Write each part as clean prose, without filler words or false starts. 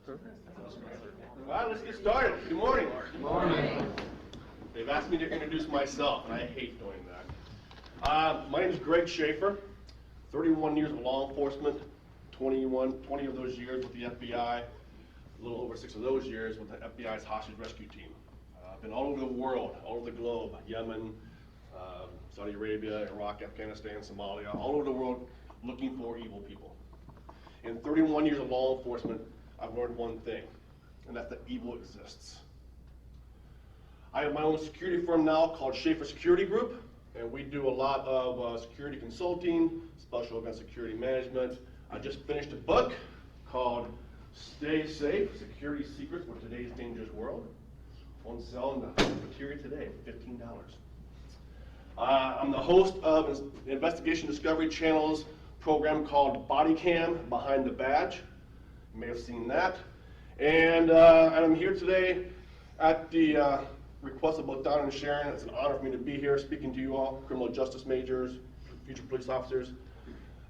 All right, let's get started. Good morning. Good morning. They've asked me to introduce myself, and I hate doing that. My name is Greg Shaffer, 31 years of law enforcement, 20 of those years with the FBI, a little over 6 of those years with the FBI's hostage rescue team. I've been all over the world, all over the globe, Yemen, Saudi Arabia, Iraq, Afghanistan, Somalia, all over the world looking for evil people. In 31 years of law enforcement, I've learned one thing, and that's that evil exists. I have my own security firm now called Shaffer Security Group, and we do a lot of security consulting, special event security management. I just finished a book called Stay Safe, Security Secrets for Today's Dangerous World. On sale in the cafeteria today, $15. I'm the host of Investigation Discovery Channel's program called Body Cam, Behind the Badge. You may have seen that. And I'm here today at the request of both Don and Sharon. It's an honor for me to be here speaking to you all, criminal justice majors, future police officers.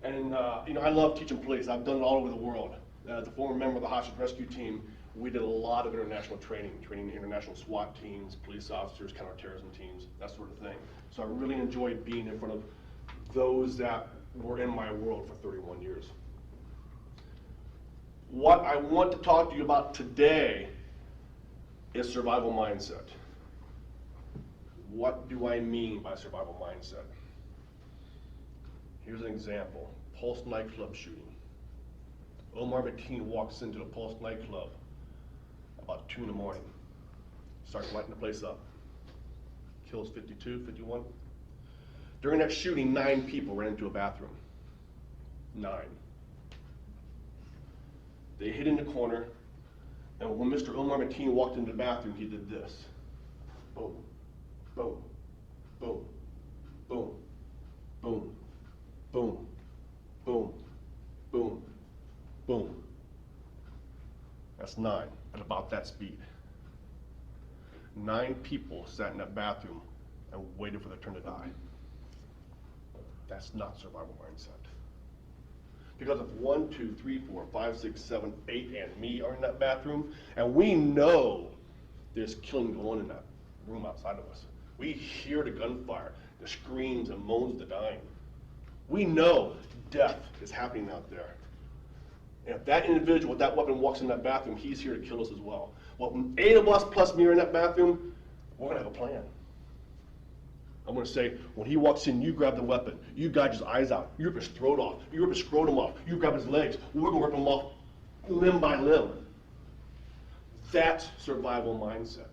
And I love teaching police. I've done it all over the world. As a former member of the hostage rescue team, we did a lot of international training international SWAT teams, police officers, counterterrorism teams, that sort of thing. So I really enjoyed being in front of those that were in my world for 31 years. What I want to talk to you about today is survival mindset. What do I mean by survival mindset? Here's an example. Pulse nightclub shooting. Omar Mateen walks into the Pulse nightclub about 2 in the morning. Starts lighting the place up. Kills 52, 51. During that shooting, 9 people ran into a bathroom. 9. They hid in the corner, and when Mr. Omar Mateen walked into the bathroom, he did this. Boom, boom, boom, boom, boom, boom, boom, boom, boom. That's 9 at about that speed. 9 people sat in that bathroom and waited for their turn to die. That's not survival mindset. Because if 1, 2, 3, 4, 5, 6, 7, 8, and me are in that bathroom, and we know there's killing going on in that room outside of us. We hear the gunfire, the screams and moans of the dying. We know death is happening out there. And if that individual with that weapon walks in that bathroom, he's here to kill us as well. Well, when 8 of us plus me are in that bathroom, we're gonna have a plan. I'm gonna say, when he walks in, you grab the weapon, you gouge his eyes out, you rip his throat off, you rip his scrotum off, you grab his legs, we're gonna rip him off limb by limb. That's survival mindset.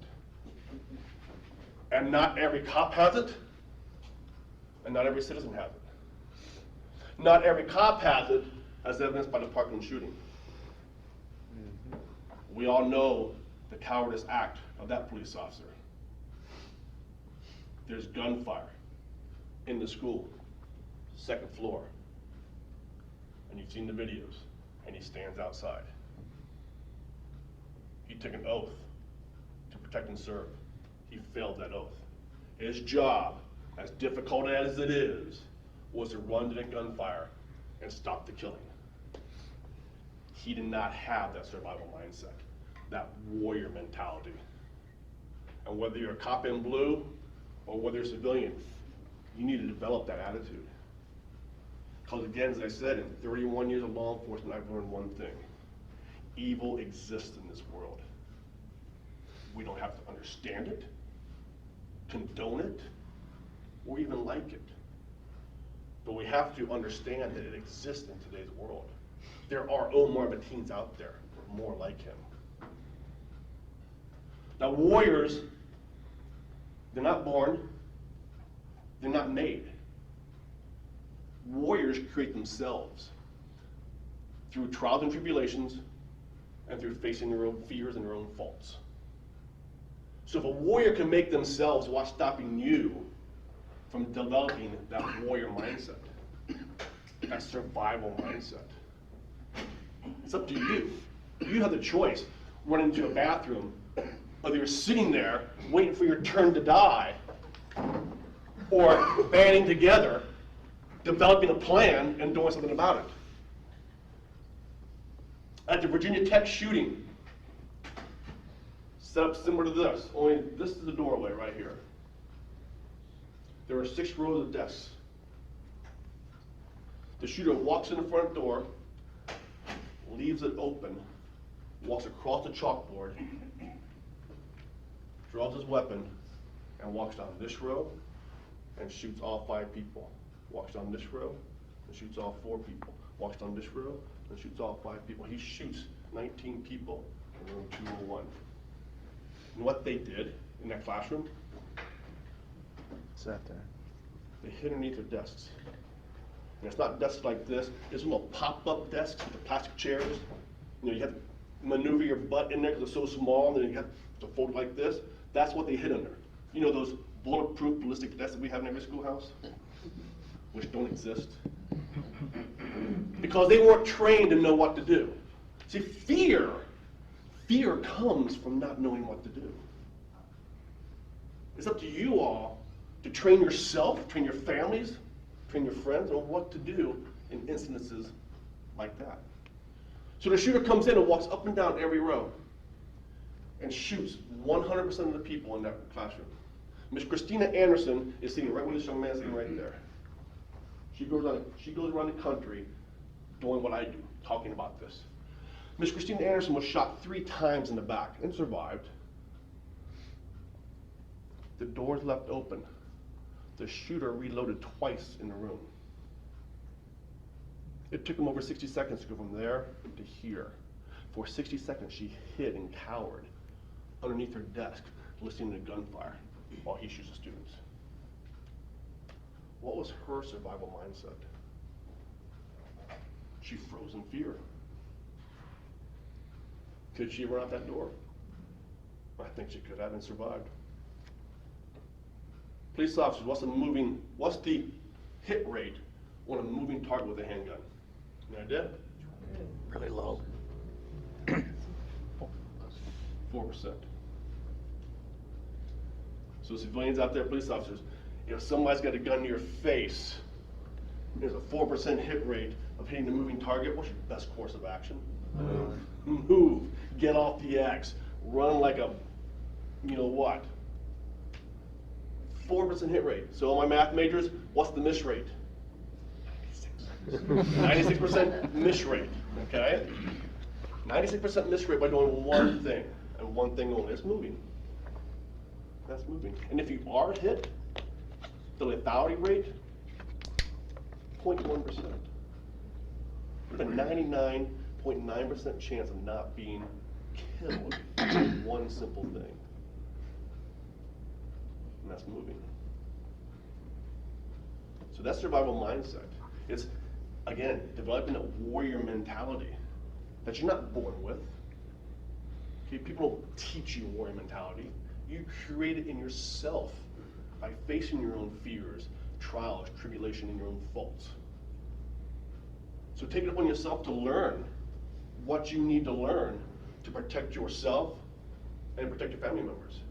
And not every cop has it, and not every citizen has it. Not every cop has it, as evidenced by the Parkland shooting. We all know the cowardice act of that police officer. There's gunfire in the school, 2nd floor, and you've seen the videos, and he stands outside. He took an oath to protect and serve. He failed that oath. His job, as difficult as it is, was to run to the gunfire and stop the killing. He did not have that survival mindset, that warrior mentality. And whether you're a cop in blue or whether you're a civilian, you need to develop that attitude. Because again, as I said, in 31 years of law enforcement, I've learned one thing. Evil exists in this world. We don't have to understand it, condone it, or even like it. But we have to understand that it exists in today's world. There are Omar Mateens out there, or more like him. Now, warriors, they're not born, they're not made. Warriors create themselves through trials and tribulations and through facing their own fears and their own faults. So if a warrior can make themselves, what's stopping you from developing that warrior mindset, that survival mindset? It's up to you. You have the choice. Run into a bathroom, whether you're sitting there waiting for your turn to die, or banding together, developing a plan, and doing something about it. At the Virginia Tech shooting Set up similar to this, only this is the doorway right here. There are 6 rows of desks. The shooter walks in the front door, leaves it open, walks across the chalkboard, draws his weapon, and walks down this row and shoots all 5 people. Walks down this row and shoots all 4 people. Walks down this row and shoots all 5 people. He shoots 19 people in room 201. And what they did in that classroom? Sat there. They hid underneath their desks. And it's not desks like this. It's little pop-up desks with the plastic chairs. You know, you have to maneuver your butt in there because it's so small, and then you have to fold like this. That's what they hid under. You know those bulletproof ballistic vests that we have in every schoolhouse? Which don't exist. Because they weren't trained to know what to do. See, fear comes from not knowing what to do. It's up to you all to train yourself, train your families, train your friends on what to do in incidences like that. So the shooter comes in and walks up and down every row and shoots 100% of the people in that classroom. Miss Christina Anderson is sitting right where this young man is sitting right there. She goes around the country doing what I do, talking about this. Miss Christina Anderson was shot 3 times in the back and survived. The doors left open. The shooter reloaded twice in the room. It took him over 60 seconds to go from there to here. For 60 seconds, she hid and cowered underneath her desk, listening to gunfire while he shoots the students. What was her survival mindset? She froze in fear. Could she run out that door? I think she could have and survived. Police officers, what's the hit rate on a moving target with a handgun? Any idea? Really low. 4%. So civilians out there, police officers, if somebody's got a gun to your face, there's a 4% hit rate of hitting the moving target, what's your best course of action? Move, get off the X, run like a, you know what? 4% hit rate. So all my math majors, what's the miss rate? 96% miss rate, okay? 96% miss rate by doing one thing, and one thing only. It's moving. That's moving. And if you are hit, the lethality rate, 0.1%. With a 99.9% chance of not being killed with one simple thing. And that's moving. So that's survival mindset. It's, again, developing a warrior mentality that you're not born with. Okay, people don't teach you warrior mentality. You create it in yourself by facing your own fears, trials, tribulation, and your own faults. So take it upon yourself to learn what you need to learn to protect yourself and protect your family members.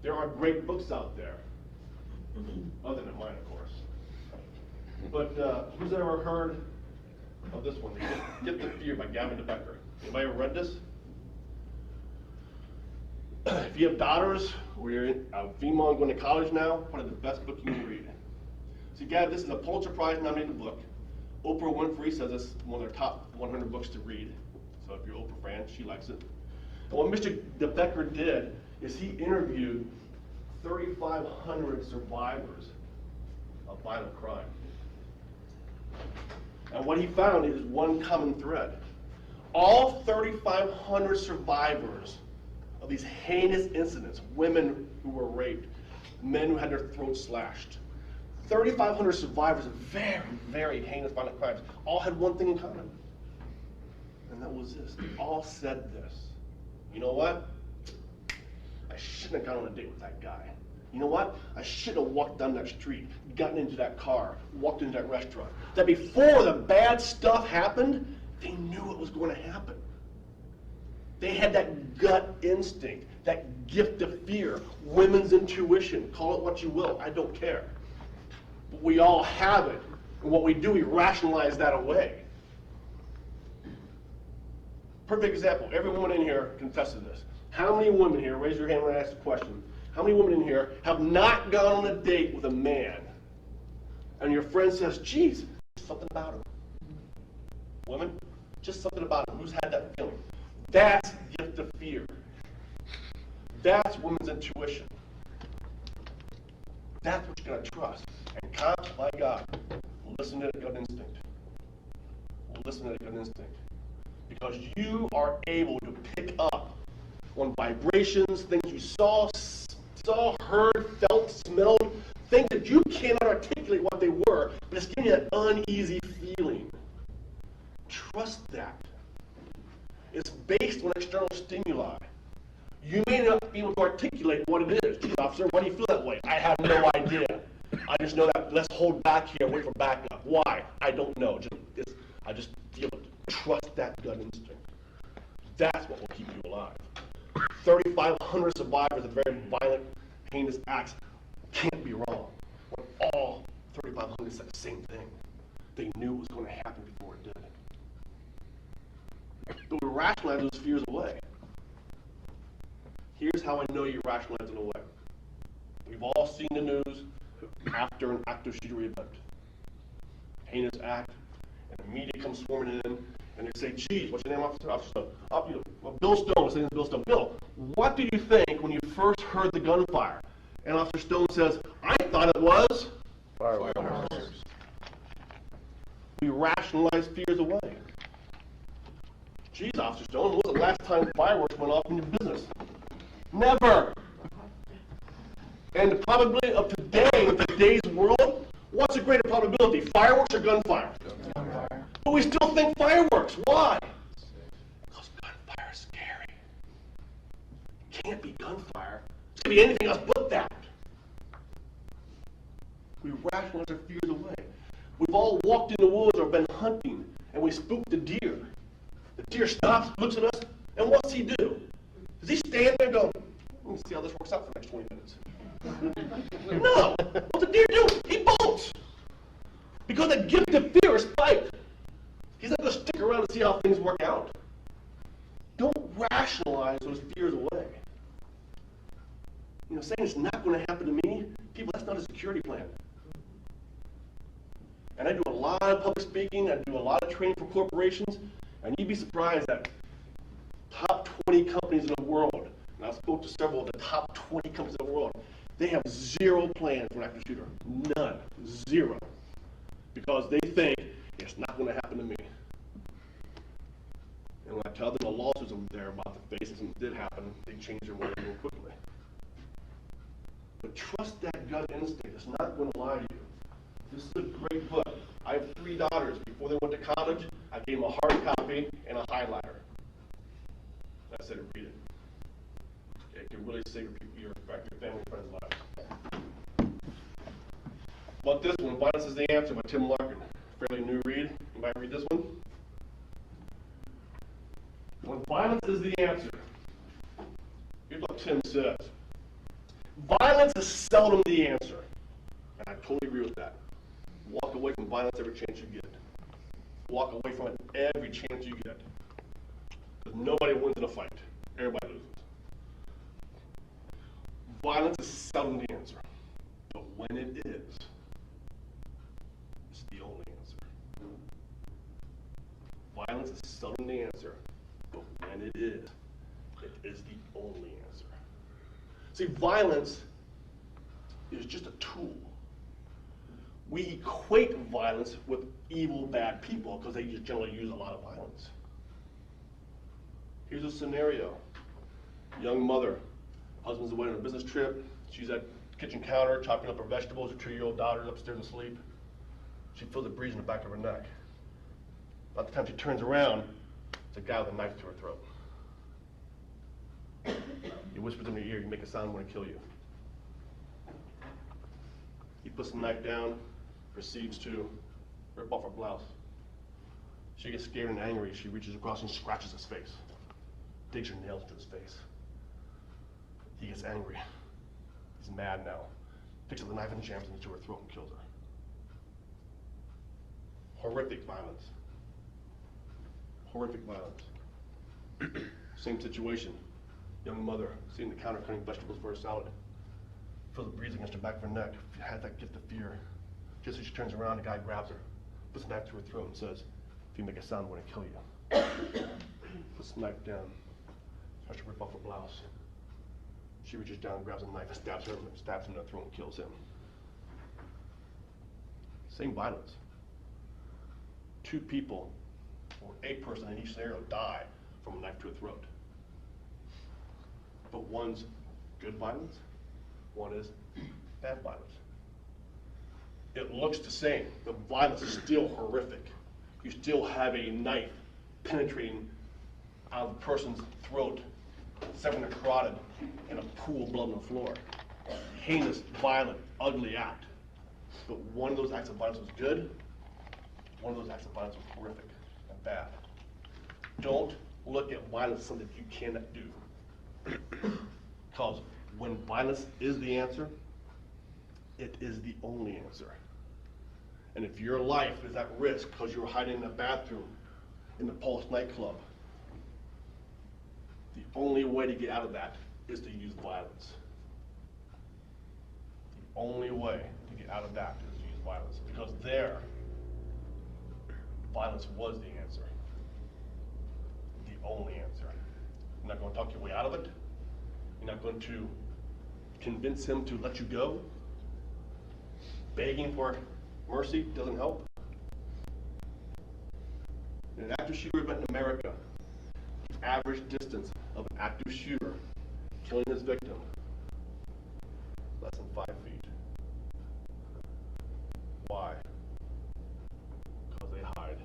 There are great books out there, other than mine, of course. But who's ever heard of this one? Get the Fear by Gavin DeBecker. Anybody ever read this? If you have daughters or you're a female going to college now, probably the best book you can read. So Gavin, this is a Pulitzer Prize nominated book. Oprah Winfrey says it's one of their top 100 books to read. So if you're an Oprah fan, she likes it. And what Mr. DeBecker did is he interviewed 3,500 survivors of violent crime. And what he found is one common thread. All 3,500 survivors of these heinous incidents, women who were raped, men who had their throats slashed, 3,500 survivors of very, very heinous violent crimes all had one thing in common. And that was this. They all said this. You know what? I shouldn't have gone on a date with that guy. You know what? I shouldn't have walked down that street, gotten into that car, walked into that restaurant. That before the bad stuff happened, they knew it was going to happen. They had that gut instinct, that gift of fear, women's intuition, call it what you will, I don't care. But we all have it, and what we do, we rationalize that away. Perfect example, every woman in here confesses this. How many women here, raise your hand when I ask the question, how many women in here have not gone on a date with a man and your friend says, geez, something about him? Women, just something about him. Who's had that feeling? That's gift of fear. That's women's intuition. That's what you're going to trust. And cops, my God, listen to that gut instinct. Listen to that gut instinct. Because you are able to pick up on vibrations, things you saw, heard, felt, smelled, things that you cannot articulate what they were, but it's giving you that uneasy feeling. Trust that. It's based on external stimuli. You may not be able to articulate what it is. Gee, officer, why do you feel that way? I have no idea. I just know that let's hold back here, wait for backup. Why? I don't know. I just feel it. Trust that gut instinct. That's what will keep you alive. 3,500 survivors of very violent, heinous acts can't be wrong. When all 3,500 said the same thing. They knew it was going to happen before it did. But we rationalize those fears away. Here's how I know you rationalize it away. We've all seen the news after an active shooter event. Heinous act, and the media comes swarming in, and they say, geez, what's your name, officer? Officer, Bill Stone, his name is Bill Stone. Bill, what did you think when you first heard the gunfire? And Officer Stone says, I thought it was fireworks. We rationalize fears away. Geez, Officer Stone, when was the last time fireworks went off in your business? Never. And the probability of today, in today's world, what's a greater probability, fireworks or gunfire? Gunfire. But we still think fireworks. Why? Because gunfire is scary. It can't be gunfire. It can be anything else but that. We rationalize our fears away. We've all walked in the woods or been hunting, and we spook the deer. The deer stops, looks at us, and what's he do? Does he stand there and go, let me see how this works out for the next 20 minutes? No! What's the deer do? He bolts! Because the gift of fear is fight. He's not going to stick around and see how things work out. Don't rationalize those fears away. You know, saying it's not going to happen to me, people, that's not a security plan. And I do a lot of public speaking, I do a lot of training for corporations, and you'd be surprised that top 20 companies in the world, and I spoke to several of the top 20 companies in the world, they have zero plans for an active shooter. None. Zero. Because they think it's not going to happen to me. And when I tell them the lawsuits are there about the face, and something did happen, they change their mind real quickly. But trust that gut instinct. It's not going to lie to you. This is a great book. I have 3 daughters. Before they went to college, I gave them a hard copy and a highlighter. I said, read it. It can really save your family, friends' lives. But this one, Violence is the Answer by Tim Larkin. Fairly new read. You might read this one. When violence is the answer, here's what Tim says. Violence is seldom the answer. And I totally agree with that. Walk away from violence every chance you get. Walk away from it every chance you get. Because nobody wins in a fight. Everybody loses. Violence is seldom the answer. But when it is, it's the only answer. Violence is seldom the answer. But when it is the only answer. See, violence is just a tool. We equate violence with evil, bad people because they just generally use a lot of violence. Here's a scenario. Young mother, husband's away on a business trip. She's at the kitchen counter chopping up her vegetables. Her 2-year-old daughter's upstairs asleep. She feels a breeze in the back of her neck. About the time she turns around, it's a guy with a knife to her throat. He whispers in her ear, you make a sound, I'm going to kill you. He puts the knife down, proceeds to rip off her blouse. She gets scared and angry. She reaches across and scratches his face, digs her nails into his face. He gets angry. He's mad now. Picks up the knife and jams it into her throat and kills her. Horrific violence. Horrific violence. Same situation. Young mother sitting at the counter cutting vegetables for her salad. Feels a breeze against her back of her neck. Had that gift of fear. Just as she turns around, the guy grabs her, puts a knife to her throat and says, "If you make a sound, I'm gonna kill you." Puts the knife down, starts to rip off her blouse. She reaches down, grabs a knife, and stabs him in the throat and kills him. Same violence. Two people, or a person in each scenario, die from a knife to a throat. But one's good violence, one is bad violence. It looks the same. The violence is still horrific. You still have a knife penetrating out of the person's throat, severing the carotid, and a pool of blood on the floor. Heinous, violent, ugly act. But one of those acts of violence was good, one of those acts of violence was horrific and bad. Don't look at violence as something you cannot do. Because when violence is the answer, it is the only answer. And if your life is at risk because you're hiding in a bathroom in the Pulse nightclub, the only way to get out of that is to use violence. The only way to get out of that is to use violence. Because there, violence was the answer. The only answer. You're not going to talk your way out of it. You're not going to convince him to let you go. Begging for mercy doesn't help. In an active shooter event in America, the average distance of an active shooter killing his victim, less than 5 feet. Why? Because they hide.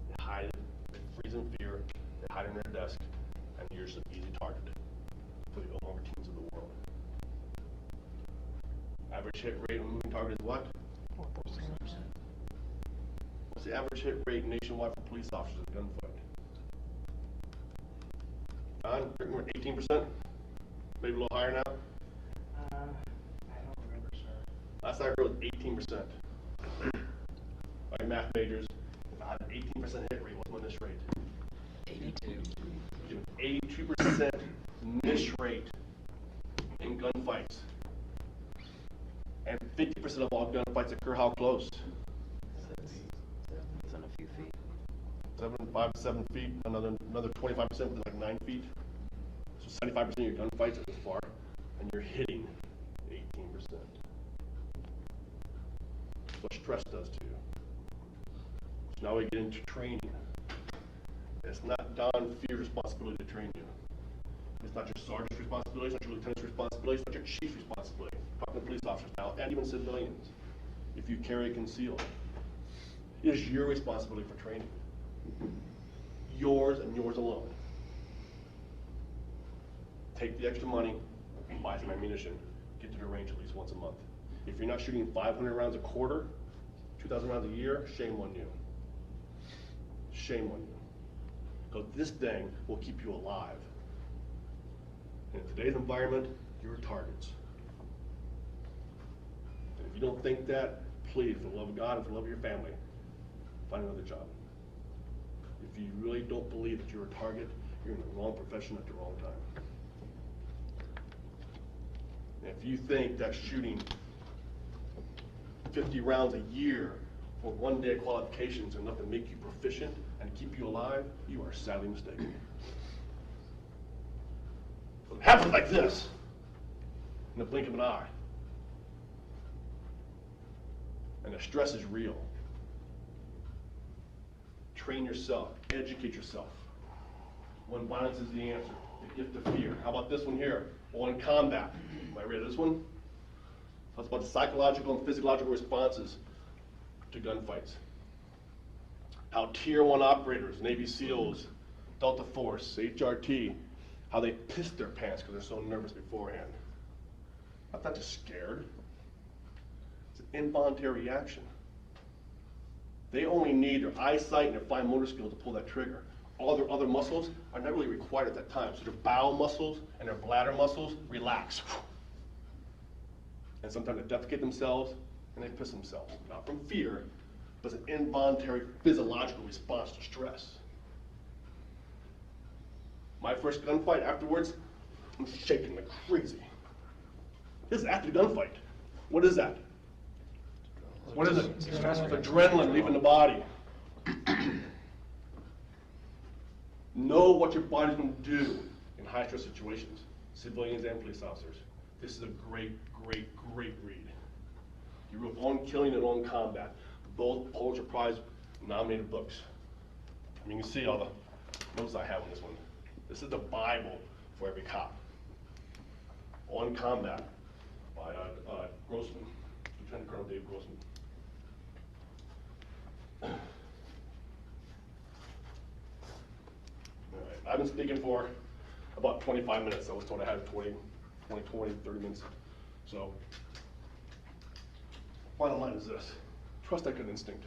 They hide, they freeze in fear, they hide in their desk, and you're just an easy target for the Omar teams of the world. Average hit rate on a moving target is what? 4%. What's the average hit rate nationwide for police officers in a gunfight? John, we're at 18%? Maybe a little higher now? I don't remember, sir. Last I heard was 18%. All right, math majors, if I had an 18% hit rate, what's my miss rate? 82. 82% miss rate in gunfights. And 50% of all gunfights occur how close? Within a few feet. 5 to 7 feet, another 25% within like 9 feet. So 75% of your gunfights are this far, and you're hitting 18%. That's what stress does to you. So now we get into training. It's not Don Fear's responsibility to train you. It's not your sergeant's responsibility, it's not your lieutenant's responsibility, it's not your chief's responsibility. I'm talking to police officers now, and even civilians. If you carry concealed, it is your responsibility for training. Yours and yours alone. Take the extra money, buy some ammunition, get to the range at least once a month. If you're not shooting 500 rounds a quarter, 2,000 rounds a year, shame on you. Shame on you. Because this thing will keep you alive. And in today's environment, you're targets. And if you don't think that, please, for the love of God and for the love of your family, find another job. If you really don't believe that you're a target, you're in the wrong profession at the wrong time. And if you think that shooting 50 rounds a year for one day qualifications are enough to make you proficient and keep you alive, you are sadly mistaken. It happens like this, in the blink of an eye. And the stress is real. Train yourself, educate yourself. When violence is the answer, the gift of fear. How about this one here? Well, in combat. Am I ready for this one? Talks about the psychological and physiological responses to gunfights. How Tier 1 operators, Navy SEALs, Delta Force, HRT, how they piss their pants because they're so nervous beforehand. I'm not just scared. It's an involuntary reaction. They only need their eyesight and their fine motor skills to pull that trigger. All their other muscles are not really required at that time. So their bowel muscles and their bladder muscles relax. And sometimes they defecate themselves and they piss themselves. Not from fear, but it's an involuntary physiological response to stress. My first gunfight afterwards, I'm shaking like crazy. This is after the gunfight. What is that? What is it? Adrenaline leaving the body. Know what your body's going to do in high stress situations, civilians and police officers. This is a great, great, great read. He wrote On Killing and On Combat, both Pulitzer Prize nominated books. I mean, you can see all the notes I have on this one. This is the Bible for every cop. On Combat by Grossman, Lieutenant Colonel Dave Grossman. All right. I've been speaking for about 25 minutes. I was told I had 20, 30 minutes. So, bottom line is this. Trust that good instinct.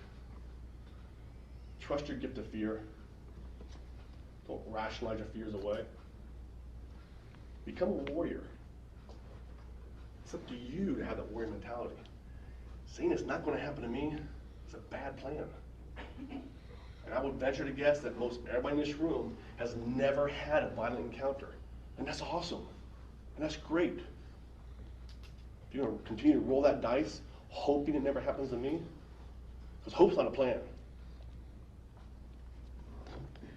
Trust your gift of fear. Don't rationalize your fears away. Become a warrior. It's up to you to have that warrior mentality. Saying it's not going to happen to me is a bad plan. And I would venture to guess that most everybody in this room has never had a violent encounter. And that's awesome. And that's great. If you're going to continue to roll that dice, hoping it never happens to me, because hope's not a plan.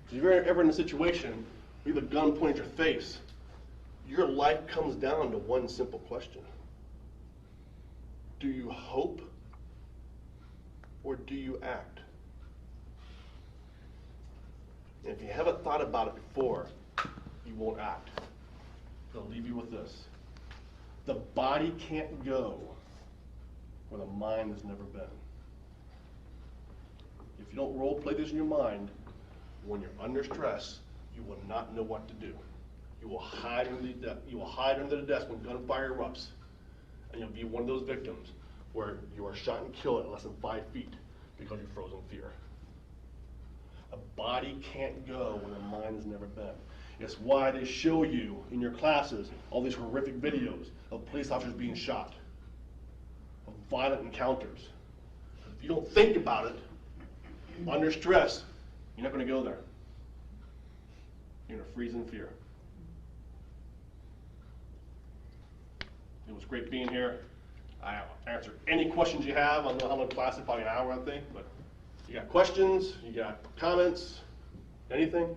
If you're ever in a situation where you have a gun pointed at your face, your life comes down to one simple question. Do you hope or do you act? And if you haven't thought about it before, you won't act. I'll leave you with this. The body can't go where the mind has never been. If you don't role play this in your mind, when you're under stress, you will not know what to do. You will hide under the desk when gunfire erupts, and you'll be one of those victims where you are shot and killed at less than 5 feet because you froze in fear. A body can't go where the mind has never been. It's why they show you in your classes all these horrific videos of police officers being shot, of violent encounters. If you don't think about it, under stress, you're not going to go there. You're going to freeze in fear. It was great being here. I'll answer any questions you have. I don't know how long the class is, probably an hour, I think. But you got questions? You got comments? Anything?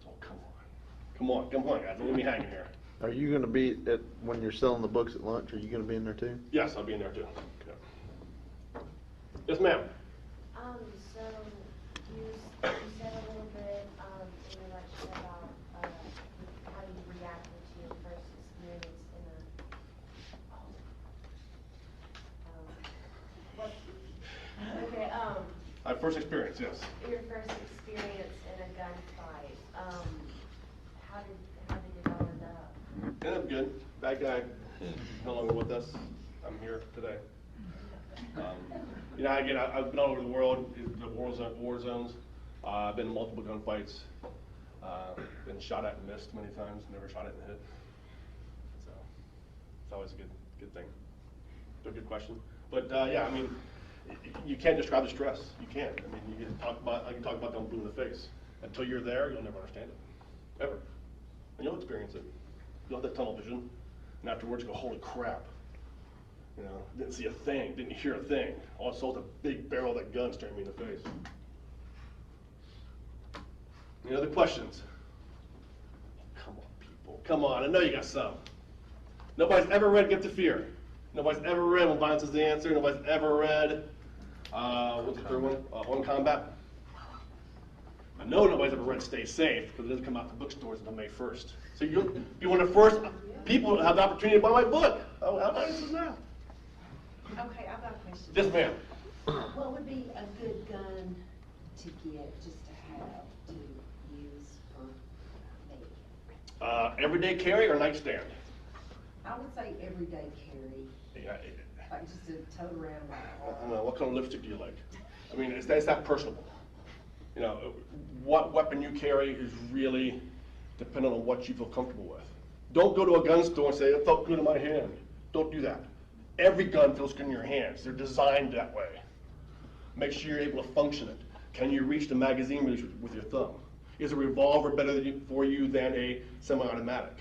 Oh, come on. Come on, guys. Don't leave me hanging here. Are you going to be at, when you're selling the books at lunch, are you going to be in there too? Yes, I'll be in there too. Yeah. Yes, ma'am. So you said a little bit in your lecture about how you reacted to your first experience in My first experience, yes. your first experience in a gunfight. How did it all end up? Ended up good. Bad guy no longer with us. I'm here today. Again, I've been all over the world, the war zones. I've been in multiple gunfights. Been shot at and missed many times. Never shot at and hit. So it's always a good thing. A good question. But yeah, I mean, you can't describe the stress. You can't. I mean, you can talk about them blue in the face. Until you're there, you'll never understand it, ever. And you'll experience it. You'll have that tunnel vision, and afterwards you go, holy crap. Didn't see a thing, didn't hear a thing. All I saw was a big barrel of that gun staring me in the face. Any other questions? Come on, people. Come on, I know you got some. Nobody's ever read Gift of Fear. Nobody's ever read When Violence is the Answer. Nobody's ever read, what's the third one? On Combat. I know nobody's ever read Stay Safe because it doesn't come out to bookstores until May 1st. So you'll be one of the first people to have the opportunity to buy my book. Oh, how nice is that? Okay, I've got a question. Yes, ma'am. What would be a good gun to get, just to have, to use for me? Everyday carry or nightstand? I would say everyday carry, Yeah, like just to tote around my I car. don't know, what kind of lipstick do you like? I mean, it's that personable. What weapon you carry is really dependent on what you feel comfortable with. Don't go to a gun store and say, it felt good in my hand. Don't do that. Every gun feels good in your hands. They're designed that way. Make sure you're able to function it. Can you reach the magazine release with your thumb? Is a revolver better for you than a semi-automatic?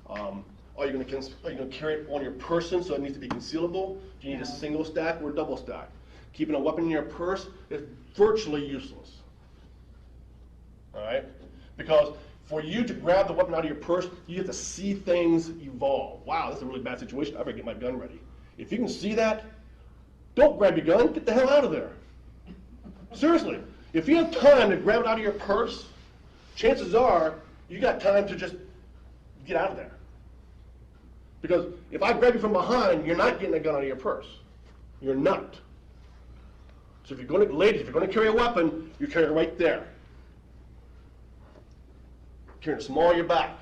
Are you going to carry it on your person so it needs to be concealable? Do you need a single stack or a double stack? Keeping a weapon in your purse is virtually useless. All right? Because for you to grab the weapon out of your purse, you have to see things evolve. Wow, that's a really bad situation. I better get my gun ready. If you can see that, don't grab your gun. Get the hell out of there. Seriously. If you have time to grab it out of your purse, chances are you got time to just get out of there. Because if I grab you from behind, you're not getting a gun out of your purse. You're not. So if you're going to, ladies, if you're going to carry a weapon, you carry it right there. Carry it small on your back.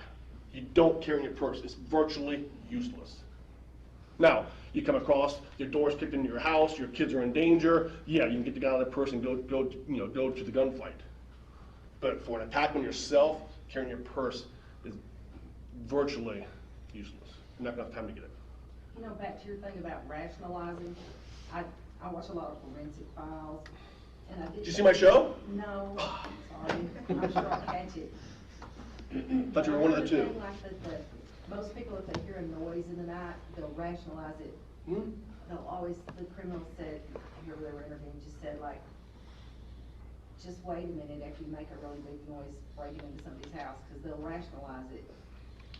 You don't carry in your purse. It's virtually useless. Now, you come across, your door's kicked into your house, your kids are in danger. Yeah, you can get the gun out of the purse and go to the gunfight. But for an attack on yourself, carrying your purse is virtually useless. You're not going to have time to get it. You know, back to your thing about rationalizing, I watch a lot of forensic files, and I did. Did you see my show? No, sorry, I'm sure I'll catch it. Thought you were one of the two. Thing like most people, if they hear a noise in the night, they'll rationalize it. They'll always, the criminal said, here they were interviewing, just said like, just wait a minute after you make a really big noise breaking into somebody's house, because they'll rationalize it.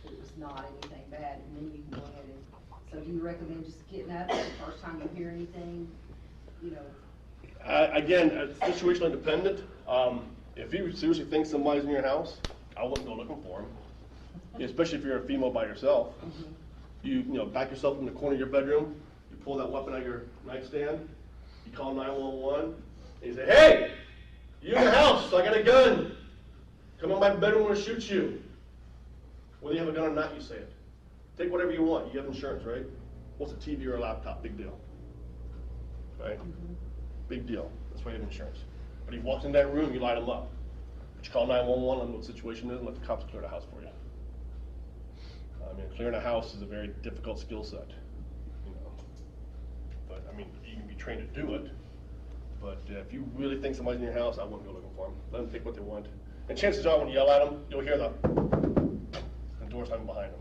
It was not anything bad, and then you can go ahead and, so do you recommend just getting up the first time you hear anything, you know? Again, situationally dependent. If you seriously think somebody's in your house, I wouldn't go looking for them. Especially if you're a female by yourself. You back yourself in the corner of your bedroom, you pull that weapon out of your nightstand, you call 911, and you say, hey, you in the house, I got a gun. Come in my bedroom, I'm gonna shoot you. Whether you have a gun or not, you say it. Take whatever you want. You have insurance, right? What's a TV or a laptop? Big deal. Right? Big deal. That's why you have insurance. But he walks in that room, you light him up. But you call 911 on what the situation is and let the cops clear the house for you. I mean, clearing a house is a very difficult skill set. But I mean, you can be trained to do it. But if you really think somebody's in your house, I wouldn't go looking for them. Let them take what they want. And chances are, when you yell at them, you'll hear the door slamming behind them.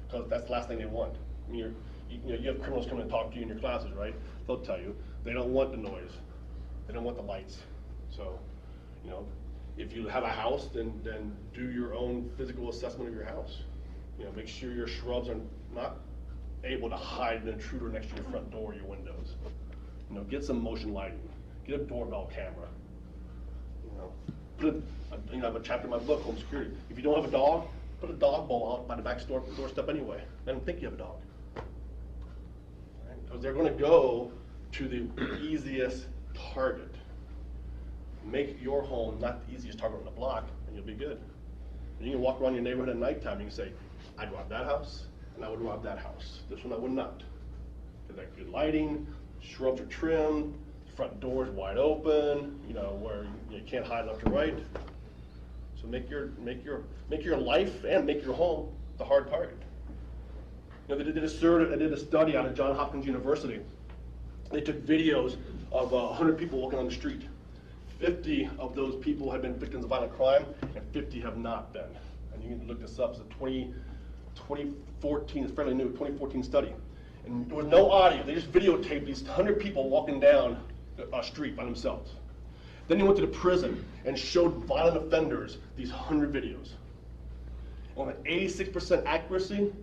Because that's the last thing they want. I mean, you have criminals coming and talk to you in your classes, right? They'll tell you they don't want the noise. They don't want the lights. So, if you have a house, then do your own physical assessment of your house. Make sure your shrubs are not able to hide an intruder next to your front door or your windows. Get some motion lighting. Get a doorbell camera. I have a chapter in my book, Home Security. If you don't have a dog, put a dog bowl out by the back doorstep anyway. Let them think you have a dog. Right? Because they're going to go to the easiest target. Make your home not the easiest target on the block, and you'll be good. And you can walk around your neighborhood at nighttime and you can say, I'd rob that house, and I would rob that house. This one I would not. Because that good lighting, shrubs are trimmed, front door's wide open, where you can't hide left or right. So make your life and make your home the hard target. They did a study out of Johns Hopkins University. They took videos of 100 people walking on the street. 50 of those people had been victims of violent crime, and 50 have not been. And you can look this up. It's a 2014, it's fairly new, 2014 study. And there was no audio. They just videotaped these 100 people walking down a street by themselves. Then they went to the prison and showed violent offenders these 100 videos. And with an 86% accuracy,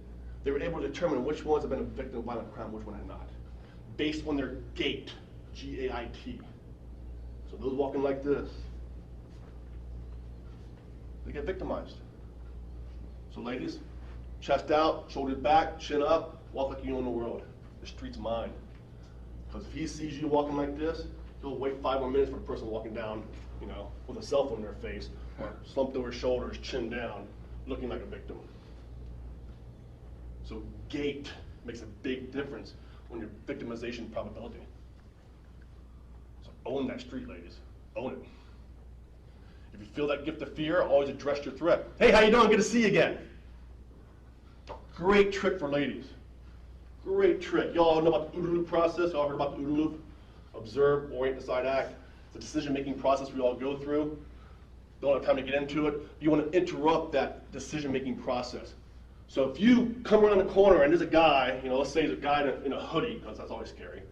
they were able to determine which ones had been a victim of violent crime, which one had not, based on their gait, G-A-I-T. So those walking like this, they get victimized. So ladies, chest out, shoulders back, chin up, walk like you own the world. The street's mine. Because if he sees you walking like this, he'll wait 5 more minutes for the person walking down, with a cell phone in their face, or slumped over his shoulders, chin down, looking like a victim. So gait makes a big difference on your victimization probability. So own that street, ladies. Own it. If you feel that gift of fear, always address your threat. Hey, how you doing? Good to see you again. Great trick for ladies. Great trick. Y'all know about the OODA loop process? Y'all heard about the OODA loop? Observe, orient, decide, act. It's a decision-making process we all go through. don't have time to get into it. You want to interrupt that decision-making process. So if you come around the corner and there's a guy, let's say there's a guy in a hoodie, because that's always scary.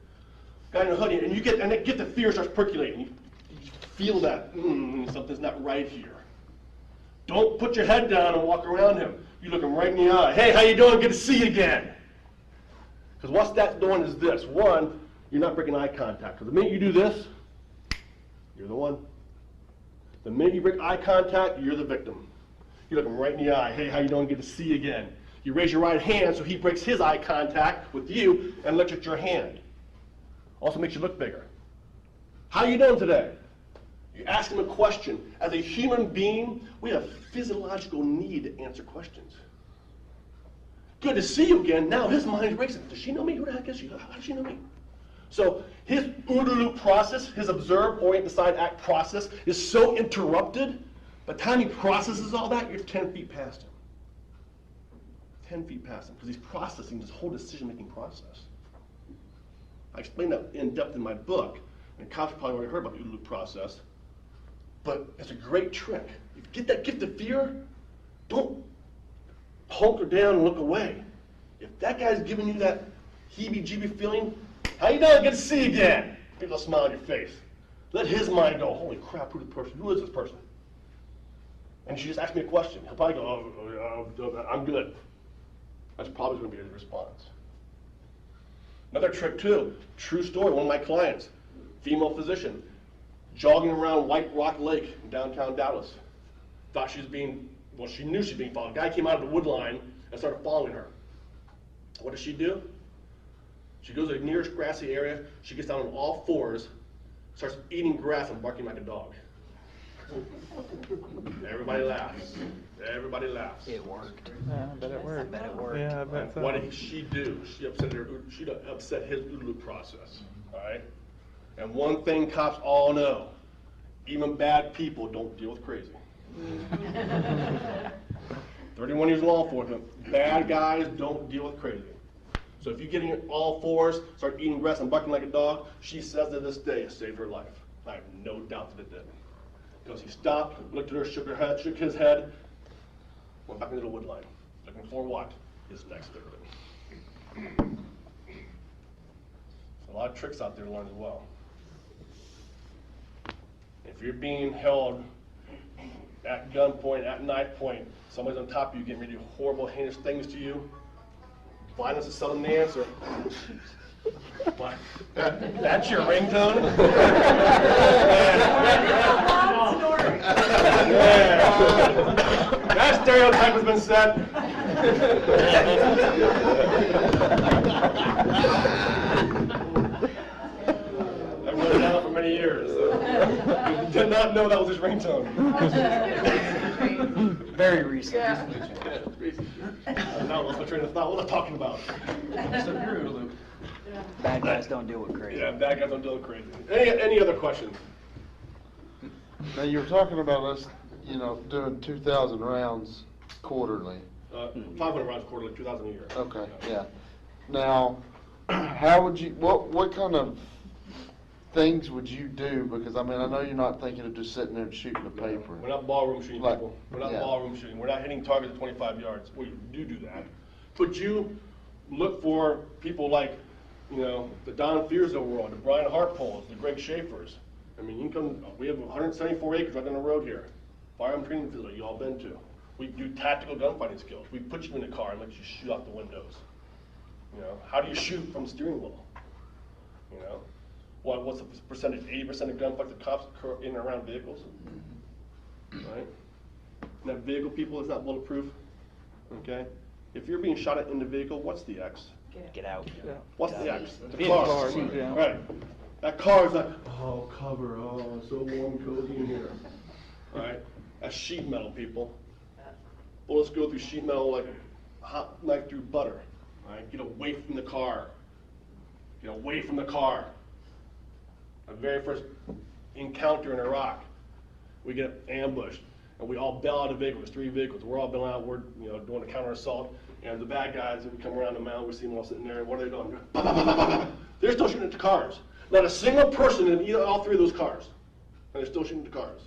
Guy in a hoodie, and the fear starts percolating. You feel that something's not right here. Don't put your head down and walk around him. You look him right in the eye. Hey, how you doing? Good to see you again. Because what's that doing is this. One, you're not breaking eye contact. Because the minute you do this, you're the one. The minute you break eye contact, you're the victim. You look him right in the eye. Hey, how you doing? Good to see you again. You raise your right hand so he breaks his eye contact with you and looks at your hand. Also makes you look bigger. How you doing today? You ask him a question. As a human being, we have physiological need to answer questions. Good to see you again. Now his mind's racing. Does she know me? Who the heck is she? How does she know me? So his OODA loop process, his observe, orient, decide, act process is so interrupted. By the time he processes all that, you're 10 feet past him. 10 feet past him, because he's processing this whole decision-making process. I explain that in depth in my book, and cops probably already heard about the OODA loop process. But it's a great trick. If you get that gift of fear, don't hunker down and look away. If that guy's giving you that heebie-jeebie feeling, how you doing? Good to see you again. Get a little smile on your face. Let his mind go, holy crap, who is this person? And she just asked me a question. He'll probably go, I'm good. That's probably going to be his response. Another trick too, true story, one of my clients, female physician, jogging around White Rock Lake in downtown Dallas. Thought she was she knew she was being followed. A guy came out of the wood line and started following her. What does she do? She goes to the nearest grassy area, she gets down on all fours, starts eating grass and barking like a dog. Everybody laughs. Everybody laughs. It worked. Yeah, I bet it worked. I bet it worked. Yeah, I bet so. What did she do? She upset his OODA loop process. All right? And one thing cops all know, even bad people don't deal with crazy. 31 years of law enforcement, bad guys don't deal with crazy. So if you get in all fours, start eating grass and barking like a dog, she says to this day it saved her life. I have no doubt that it did. Because he stopped, looked at her, shook his head, went back into the wood line, looking for what? His next victim. A lot of tricks out there to learn as well. If you're being held at gunpoint, at knife point, somebody's on top of you getting ready to do horrible, heinous things to you, violence is seldom the answer. What? That's your ringtone? That stereotype has been set. I've known that for many years. Did not know that was his ringtone. Very recent. Now lost my train of thought. What was I talking about? Bad guys don't deal with crazy. Yeah, bad guys don't deal with crazy. Any other questions? Now, you were talking about us, doing 2,000 rounds quarterly. 500 rounds quarterly, 2,000 a year. Okay, yeah. Now, how would you, what kind of things would you do? Because, I know you're not thinking of just sitting there and shooting the paper. We're not ballroom shooting Like, people. We're not yeah. ballroom shooting. We're not hitting targets at 25 yards. We do that. But you look for people like, the Don Fears of the world, the Brian Hartpoles, the Greg Schaffers. We have 174 acres right down the road here. Firearm training facility you all been to. We do tactical gunfighting skills. We put you in a car and let you shoot out the windows. How do you shoot from the steering wheel? What's the percentage? 80% of gunfights that cops occur in and around vehicles. Right? And that vehicle, people, is not bulletproof. Okay? If you're being shot at in the vehicle, what's the X? Get out. What's the X? The car. car. Yeah. Right. That car is like, oh, cover, oh, so warm, cozy in here. Right? That's sheet metal, people. Bullets go through sheet metal like a hot knife through butter. Right? Get away from the car. Get away from the car. Our very first encounter in Iraq, we get ambushed, and we all bail out of vehicles. 3 vehicles. We're all bailing out. We're doing a counter assault, and the bad guys, we come around the mountain. We see them all sitting there. And what are they doing? They're still shooting at the cars. Not a single person in all 3 of those cars, and they're still shooting at the cars.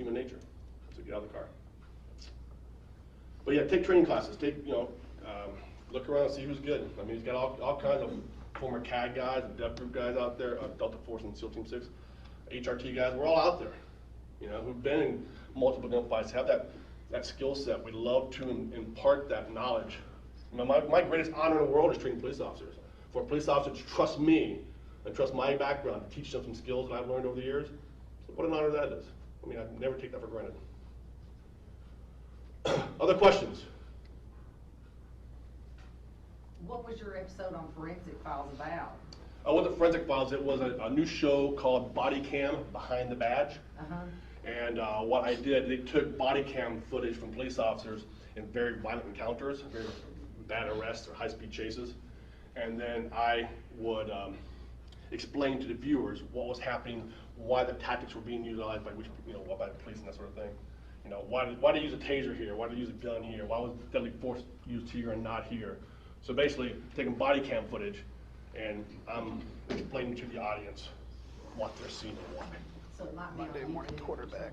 human nature, so get out of the car. But yeah, take training classes, look around and see who's good. I mean, he's got all kinds of former CAG guys and Dev Group guys out there, Delta Force and SEAL Team 6, HRT guys, we're all out there, who've been in multiple gunfights, have that skill set. We love to impart that knowledge. My greatest honor in the world is training police officers. For a police officer to trust me and trust my background to teach them some skills that I've learned over the years, what an honor that is. I mean, I never take that for granted. Other questions? What was your episode on Forensic Files about? With the Forensic Files, it was a new show called Body Cam Behind the Badge. And what I did, they took body cam footage from police officers in very violent encounters, very bad arrests or high-speed chases. And then I would explain to the viewers what was happening, why the tactics were being utilized by by the police and that sort of thing. Why did they use a taser here? Why did they use a gun here? Why was deadly force used here and not here? So basically, taking body cam footage and explaining to the audience what they're seeing and why. So it might be Monday morning quarterback.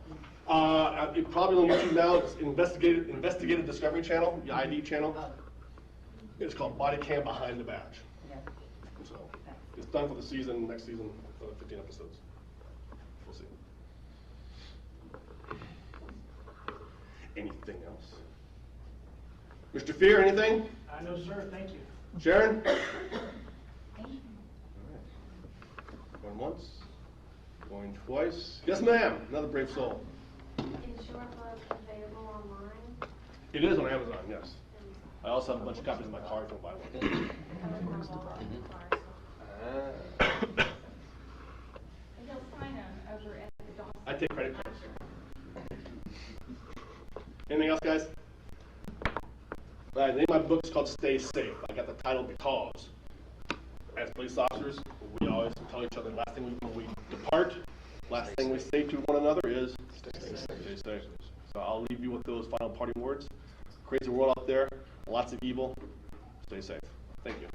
It probably on YouTube now. It's Investigative Discovery Channel, the ID channel. It's called Body Cam Behind the Badge. Yeah. So it's done for the season. Next season, 15 episodes. We'll see. Anything else? Mr. Fear, anything? No, sir, thank you. Sharon? All right. Going once, going twice. Yes, ma'am. Another brave soul. Is your book available online? It is on Amazon, yes. I also have a bunch of copies in my car if you want to buy one. I would have all of the cars. And they'll sign them over at the Dawson. I take credit cards. Anything else, guys? The name of my book is called Stay Safe. I got the title because, as police officers, we always tell each other, last thing when we depart, last thing we say to one another is, stay safe. So I'll leave you with those final parting words. Crazy world out there, lots of evil. Stay safe. Thank you.